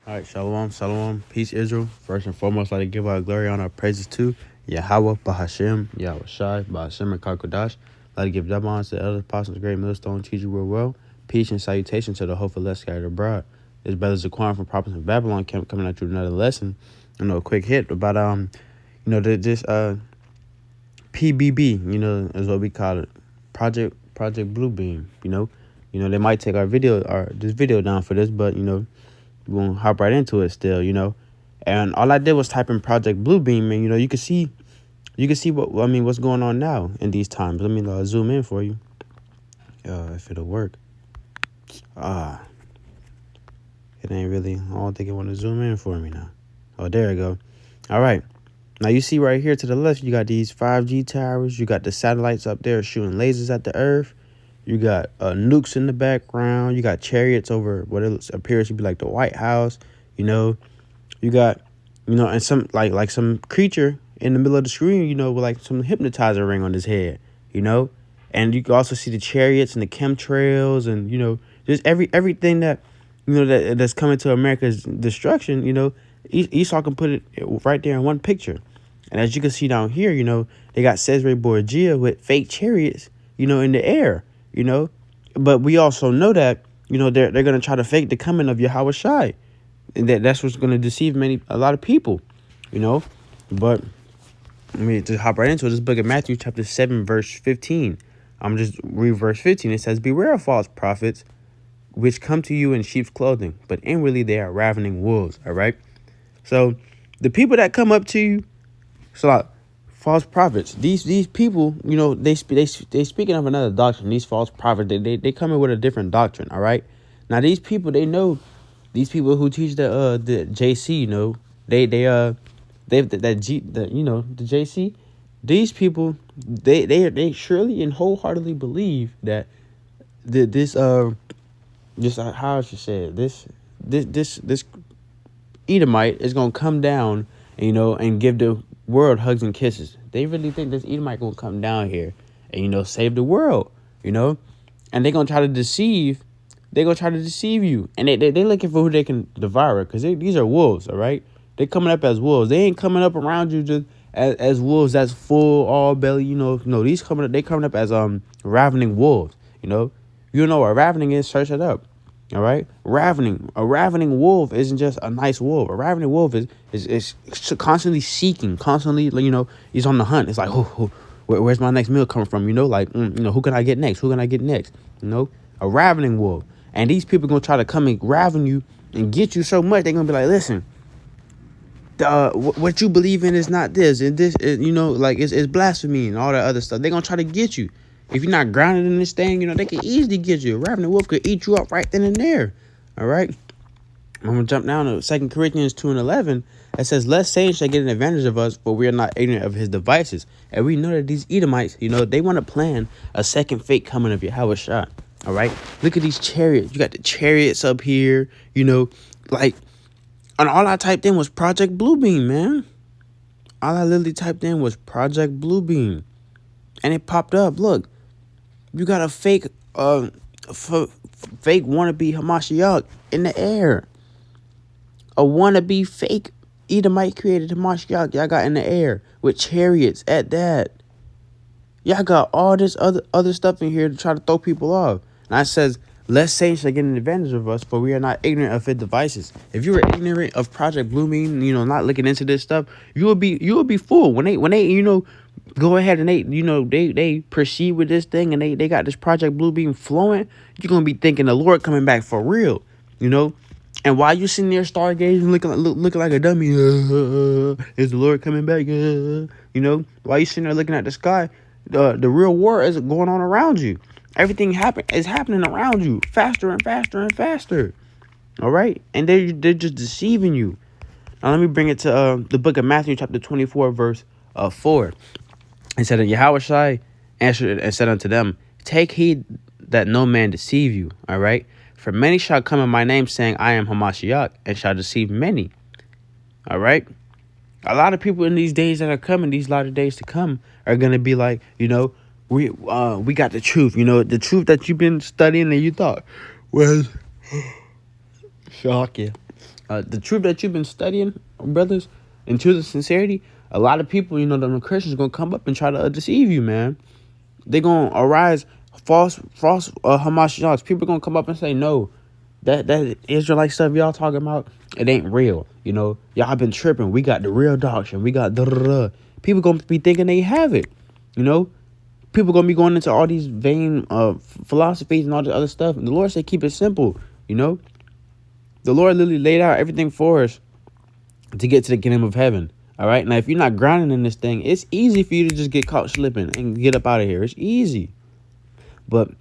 All right, shalom, shalom, peace, Israel. First and foremost, I'd like to give our glory, honor, praises to Yahweh, Bahashem, Yahweh Shai, Bahashem, and Kakodash. I'd like to give double honor to the elders, apostles, great millstone, teacher, real well. Peace and salutation to the hopeful less scattered abroad. This brother Zaquan from Prophets of Babylon coming at you with another lesson. A quick hit about this PBB, is what we call it, Project Bluebeam. They might take our video or this video down for this, but we're gonna hop right into it still. And all I did was type in Project Bluebeam, and you can see what's going on now in these times. Let me zoom in for you. If it'll work. It ain't really. I don't think it want to zoom in for me now. Oh, there we go. All right. Now you see right here to the left, you got these 5G towers. You got the satellites up there shooting lasers at the Earth. You got nukes in the background. You got chariots over what appears to be like the White House. You got, and some like some creature in the middle of the screen, with like some hypnotizer ring on his head, and you can also see the chariots and the chemtrails and just everything that that's coming to America's destruction. Esau can put it right there in one picture, and as you can see down here, they got Caesarea Borgia with fake chariots, in the air. But we also know that, they're going to try to fake the coming of Yahweh Shai. And that's what's going to deceive a lot of people, But let me just hop right into it. This book of Matthew, chapter 7, verse 15. I'm just read verse 15. It says, "Beware of false prophets, which come to you in sheep's clothing, but inwardly they are ravening wolves." All right. So the people that come up to you, false prophets. These people, they speaking of another doctrine. These false prophets, they come in with a different doctrine. All right. Now these people, they know these people who teach the JC. The JC. These people, they surely and wholeheartedly believe that this how I should say it, this Edomite is gonna come down, and give the world hugs and kisses. They really think this Edomite gonna come down here and save the world, and they're gonna try to deceive. They're gonna try to deceive you, and they looking for who they can devour, because these are wolves. All right, they coming up as wolves. They ain't coming up around you just as wolves that's full all belly. No, these coming up as ravening wolves. You know what ravening is? Search it up. All right, a ravening wolf isn't just a nice wolf. A ravening wolf is constantly seeking, constantly, he's on the hunt. It's like, where's my next meal coming from? Who can I get next? Who can I get next? A ravening wolf. And these people gonna try to come and raven you and get you so much, they're gonna be like, listen, what you believe in is not this, and this is, it's blasphemy and all that other stuff. They're gonna try to get you. If you're not grounded in this thing, they can easily get you. A ravening wolf could eat you up right then and there. All right. I'm going to jump down to 2 Corinthians 2:11. It says, "Lest Satan shall get an advantage of us, for we are not ignorant of his devices." And we know that these Edomites, they want to plan a second fake coming of Yahweh Shai. All right. Look at these chariots. You got the chariots up here, and all I typed in was Project Bluebeam, man. All I literally typed in was Project Bluebeam. And it popped up. Look. You got a fake wannabe Hamashiach in the air. A wannabe fake Edomite created Hamashiach y'all got in the air with chariots at that. Y'all got all this other stuff in here to try to throw people off. And I says, "Lest Satan shall get an advantage of us, for we are not ignorant of his devices." If you were ignorant of Project Bluebeam, not looking into this stuff, you will be fooled when they go ahead and they proceed with this thing, and they got this Project Bluebeam flowing. You're gonna be thinking the Lord coming back for real, And while you sitting there stargazing, looking like a dummy, is the Lord coming back? While you sitting there looking at the sky, the real war is going on around you. Everything is happening around you faster and faster and faster. All right, and they're just deceiving you. Now let me bring it to the book of Matthew, chapter 24, verse 4. It said, "And Yahweh Shai answered and said unto them, Take heed that no man deceive you." All right. "For many shall come in my name, saying, I am Hamashiach, and shall deceive many." All right. A lot of people in these days that are coming, these latter days to come, are going to be like, we got the truth. The truth that you've been studying and you thought was shocking. The truth that you've been studying, brothers, and to the sincerity, a lot of people, the Christians going to come up and try to deceive you, man. They're going to arise false Hamashiachs. People going to come up and say, no, that Israelite stuff y'all talking about, it ain't real. Y'all been tripping. We got the real doctrine. We got da-da-da. People going to be thinking they have it, People going to be going into all these vain philosophies and all this other stuff. And the Lord said, keep it simple, The Lord literally laid out everything for us to get to the kingdom of heaven. All right. Now, if you're not grounding in this thing, it's easy for you to just get caught slipping and get up out of here. It's easy. But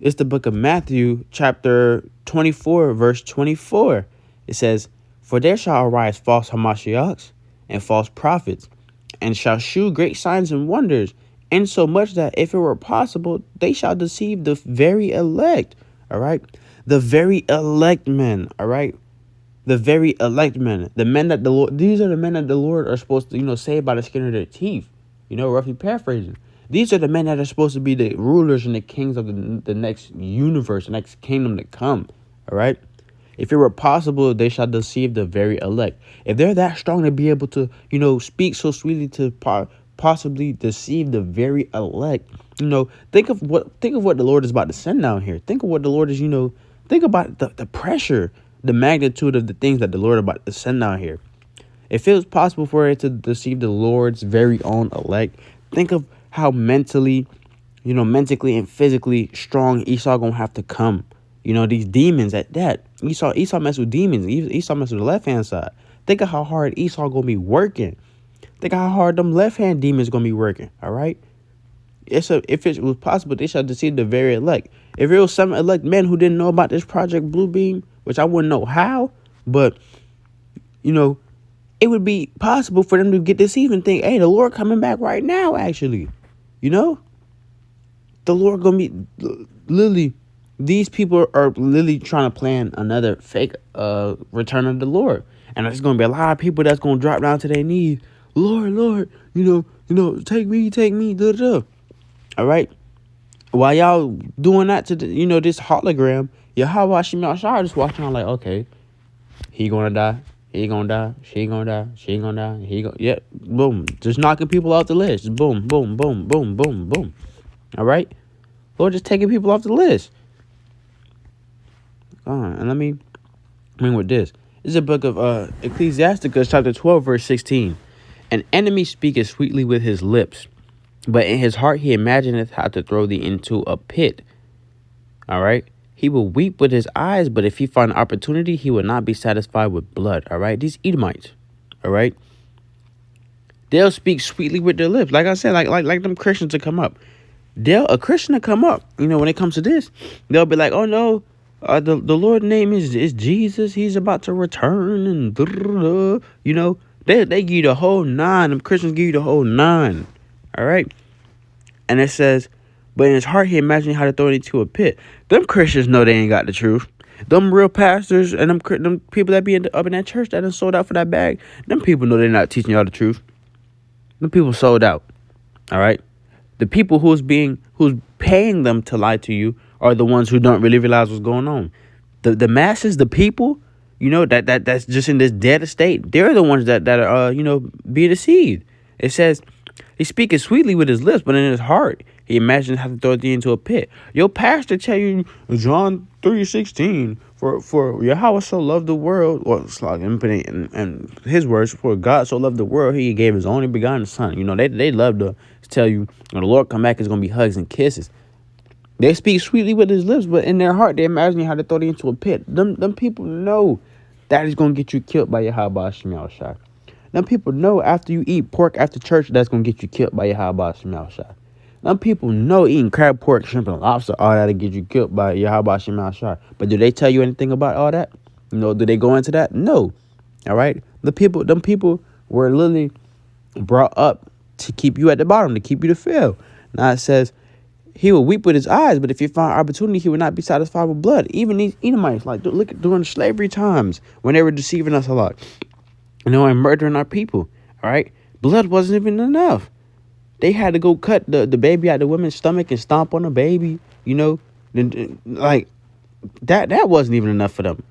it's the book of Matthew, chapter 24, verse 24. It says, for there shall arise false Hamashiachs and false prophets, and shall shew great signs and wonders, insomuch that if it were possible, they shall deceive the very elect. All right. The very elect men. All right. The very elect men, the men that the Lord, these are the men that the Lord are supposed to, save by the skin of their teeth, roughly paraphrasing. These are the men that are supposed to be the rulers and the kings of the next universe, the next kingdom to come. All right. If it were possible, they shall deceive the very elect. If they're that strong to be able to, speak so sweetly to possibly deceive the very elect, think of what the Lord is about to send down here. Think of what the Lord is, think about the pressure, the magnitude of the things that the Lord is about to send down here. If it was possible for it to deceive the Lord's very own elect, think of how mentally and physically strong Esau gonna have to come. These demons at that. Esau mess with demons. Esau mess with the left-hand side. Think of how hard Esau gonna be working. Think of how hard them left-hand demons gonna be working. All right. If it was possible, they shall deceive the very elect. If it was some elect men who didn't know about this Project Bluebeam, which I wouldn't know how, but, it would be possible for them to get deceived and think, hey, the Lord coming back right now, actually. The Lord going to be, literally, these people are literally trying to plan another fake return of the Lord. And there's going to be a lot of people that's going to drop down to their knees. Lord, take me, da-da-da. All right. While y'all doing that to this hologram, Yahweh Shemel Shah just watching. I'm like, okay, he gonna die, he gonna die, she gonna die, she gonna die, yeah, boom, just knocking people off the list, boom, boom, boom, boom, boom, boom. All right, Lord, just taking people off the list. And let me bring with this. This is a book of Ecclesiasticus, chapter 12, verse 16. An enemy speaketh sweetly with his lips, but in his heart he imagineth how to throw thee into a pit. All right. He will weep with his eyes, but if he find opportunity, he will not be satisfied with blood. All right. These Edomites. All right. They'll speak sweetly with their lips. Like I said, like them Christians to come up. A Christian to come up. When it comes to this, they'll be like, oh no, the Lord's name is Jesus. He's about to return, and they give you the whole nine. Them Christians give you the whole nine. All right. And it says, but in his heart, he imagined how to throw it into a pit. Them Christians know they ain't got the truth. Them real pastors and them people that be up in that church that done sold out for that bag, them people know they're not teaching y'all the truth. Them people sold out. All right. The people who's paying them to lie to you are the ones who don't really realize what's going on. The masses, the people, that's just in this dead state. They're the ones that are, being deceived. It says, he speaketh sweetly with his lips, but in his heart, he imagines how to throw thee into a pit. Your pastor tell you, John 3:16, for Yahweh so loved the world, or it's like in his words, for God so loved the world, he gave his only begotten son. They love to tell you, when the Lord come back, it's going to be hugs and kisses. They speak sweetly with his lips, but in their heart, they imagine how to throw thee into a pit. Them people know that is going to get you killed by Yahweh Shemel Shah. Them people know after you eat pork after church, that's going to get you killed by Yahweh Shemel Shah. Some people know eating crab, pork, shrimp, and lobster, all that to get you killed by Yahweh Shemel Shah. But do they tell you anything about all that? Do they go into that? No. All right. Them people were literally brought up to keep you at the bottom, to keep you to fail. Now it says, he will weep with his eyes, but if he find opportunity, he will not be satisfied with blood. Even these Edomites, look at during slavery times when they were deceiving us a lot, and murdering our people. All right. Blood wasn't even enough. They had to go cut the baby out of the woman's stomach and stomp on the baby, like that wasn't even enough for them.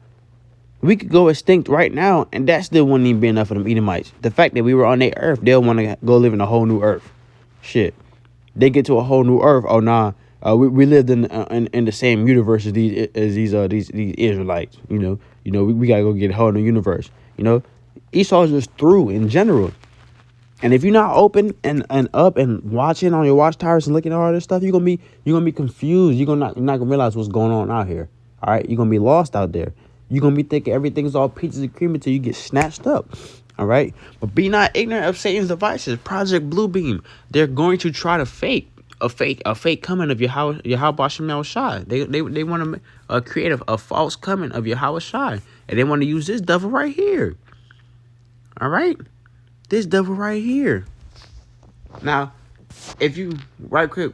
We could go extinct right now, and that still wouldn't even be enough for them Edomites. The fact that we were on their earth, they'll want to go live in a whole new earth. Shit. They get to a whole new earth. Oh, nah. We lived in the same universe as these Israelites. We gotta go get a whole new universe. Esau's just through in general. And if you're not open and up and watching on your watchtowers and looking at all this stuff, you're gonna be confused. You're not gonna realize what's going on out here. All right, you're gonna be lost out there. You're gonna be thinking everything's all peaches and cream until you get snatched up. All right, but be not ignorant of Satan's devices. Project Bluebeam. They're going to try to fake a fake coming of Yahweh Shem Shai. They want to create a false coming of Yahweh Shai, and they want to use this devil right here. All right, this devil right here. Now, if you right quick,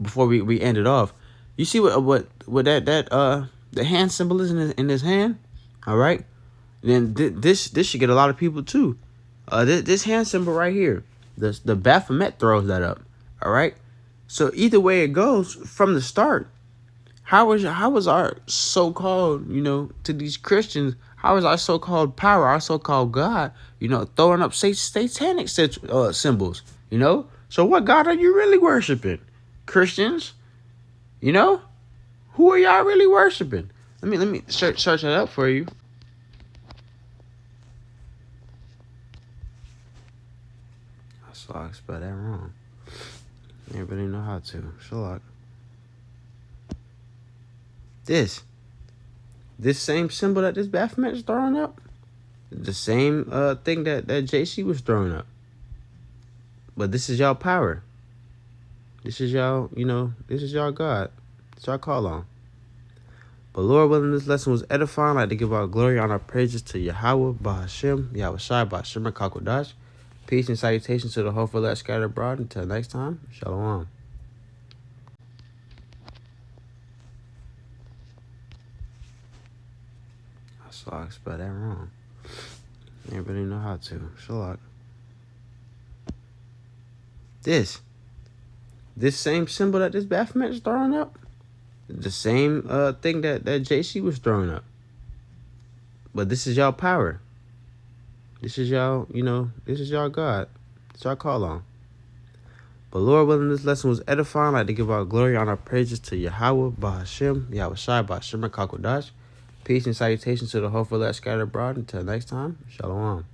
before we end it off, you see what that the hand symbol is in his hand. All right, then this should get a lot of people too. This hand symbol right here, the Baphomet throws that up. All right. So either way it goes, from the start, how was our so-called, to these Christians, how was our so-called power, our so-called God, throwing up satanic symbols, So what God are you really worshiping? Christians? Who are y'all really worshiping? Let me search that up for you. I saw I spelled that wrong. Everybody know how to. Shalak. This same symbol that this Baphomet is throwing up, the same thing that JC was throwing up. But this is y'all power. This is y'all, this is y'all God. It's y'all call on. But Lord willing, this lesson was edifying. I'd like to give our glory and our praises to Yahweh, Bahashem, Yahweh Shai, Bahashem, and Kakodash. Peace and salutations to the whole for that scattered abroad. Until next time, Shalom. I saw I spelled that wrong. Everybody know how to. Shalak. This same symbol that this Baphomet is throwing up, the same thing that JC was throwing up. But this is y'all power. This is y'all, this is y'all God. It's y'all call on. But Lord willing, this lesson was edifying. I'd like to give our glory and our praises to Yahweh, Bahashem, Yahweh Shai, Bahashem, and Kakodash. Peace and salutations to the whole for that scattered abroad. Until next time, Shalom.